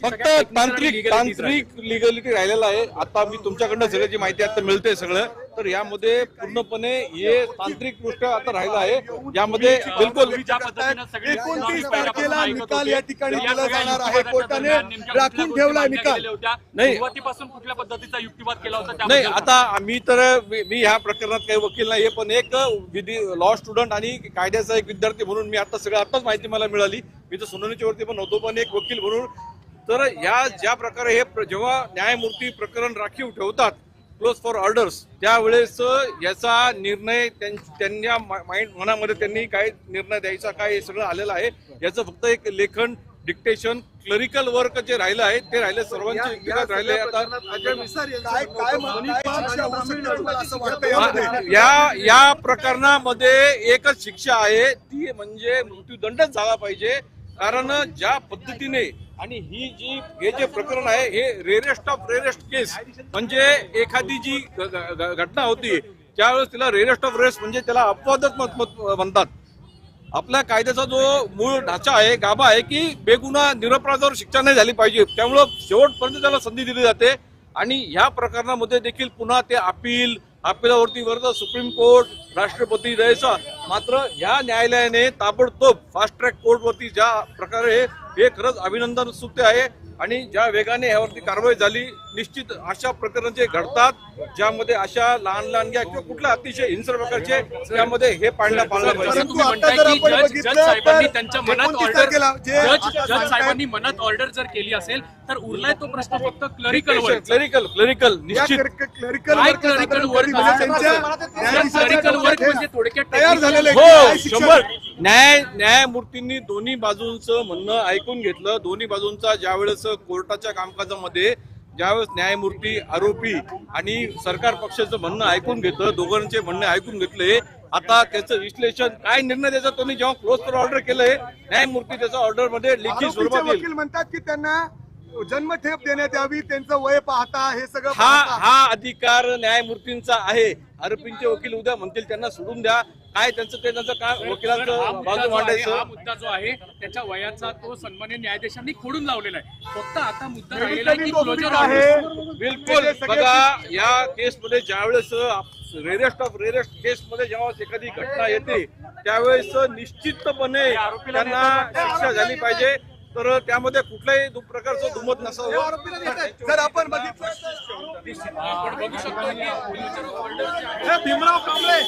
फक्त तांत्रिक लिगलिटी राहिलेला आहे। आता मी तुमच्याकडनं सगळी जी माहिती आता मिळते सगळं, तर यामध्ये पूर्णपणे हे तांत्रिक दृष्ट्या आता राहिलं आहे। यामध्ये बिलकुल 29 तारखेला निकाल या ठिकाणी दिला जाणार आहे। कोर्टाने राखून ठेवला निकाल। नाही, सुरुवातीपासून कुठल्या पद्धतीचा युक्तिवाद केला होता? नाही, आता मी ह्या प्रकरणात काही वकील नाहीये, पण एक लॉ स्टुडंट आणि कायद्याचा एक विद्यार्थी म्हणून मी आताच माहिती मला मिळाली। मी तर सुनावणीच्या वरती पण नव्हतो, पण एक वकील म्हणून तर ज्या प्रकारे हे जेव्हा न्यायमूर्ती प्रकरण राखीव ठेवतात क्लोज फॉर ऑर्डर्स, त्यावेळेस याचा निर्णय त्यांच्या मनामध्ये त्यांनी काय निर्णय द्यायचा काय हे सगळं आलेलं आहे। याचं फक्त एक लेखन डिक्टेशन क्लरिकल वर्क जे राहिलं आहे ते राहिले, सर्वांचे व्यक्तिगत राहिले। आता या प्रकरणामध्ये एकच शिक्षा आहे, ती म्हणजे मृत्यूदंडच झाला पाहिजे। कारण ज्या पद्धतीने आणि हे जे प्रकरण आहे हे रेरेस्ट ऑफ रेरेस्ट केस, म्हणजे एखादी जी घटना होती त्यावेळेस तिला रेरेस्ट ऑफ रेरेस्ट म्हणजे त्याला अपवादच म्हणतात। आपल्या कायद्याचा जो मूळ ढाचा आहे, गाभा आहे की बेगुन्हा निरपराधावर शिक्षा नाही झाली पाहिजे, त्यामुळं शेवटपर्यंत त्याला संधी दिली जाते। आणि ह्या प्रकरणामध्ये देखील पुन्हा ते अपिलावरती वर्ग सुप्रीम कोर्ट, राष्ट्रपती द्यायचा, मात्र या न्यायालयाने ताबडतोब फास्ट ट्रॅक कोर्टवरती ज्या प्रकारे हे खरंच अभिनंदन स्तुत्य आहे। आणि ज्या वेगाने यावरती कारवाई झाली, निश्चित अशा प्रकरण जे घडतात ज्यामध्ये अशा लहानग्या किंवा कुठल्या अतिशय हिंसक प्रकारचे त्यामध्ये हे पाळलं पाहिजे। साहेबांनी मनात ऑर्डर जर केली असेल तर उरलाय तो प्रश्न फक्त क्लरिकल निश्चित क्लरिकल वर्क म्हणजे थोडक्यात तयार झालेले। न्यायमूर्तींनी दोन्ही बाजूंचं म्हणणं ऐकून घेतलं। दोन्ही बाजूंचा ज्यावेळेस कोर्टाच्या कामकाजामध्ये ज्यावेळेस न्यायमूर्ती, आरोपी आणि सरकार पक्षाचं म्हणणं ऐकून घेतलं, दोघांचे म्हणणे ऐकून घेतले। आता त्याचं विश्लेषण काय निर्णय द्यायचा त्यांनी जेव्हा क्लोज फॉर ऑर्डर केलंय, न्यायमूर्ती त्याचा ऑर्डर मध्ये लेखी स्वरूपात येईल। वकील म्हणतात की त्यांना जन्मठेप देण्यात यावी, त्यांचं वय पाहता हे सगळं हा अधिकार न्यायमूर्तींचा आहे। आरोपींचे वकील उद्या म्हणतील त्यांना सोडून द्या, काय त्यांचं काय वकिलांचं बाजू मांडायचं। हा मुद्दा जो आहे त्याच्या वयाचा तो सन्मान्य न्यायाधीशांनी खोडून लावलेला आहे। फक्त आता मुद्दा राहिलेला आहे की क्लोजर आहे। बिलकुल, बघा या केसमध्ये ज्यावेळेस रेरेस्ट ऑफ रेरेस्ट केसमध्ये जेव्हा एखादी घटना येते त्यावेळेस निश्चितपणे त्यांना शिक्षा झाली पाहिजे। तर त्यामध्ये कुठल्याही प्रकारचं दुमत नसावं। जर आपण बघितलं बघू शकतो की भीमराव कांबळे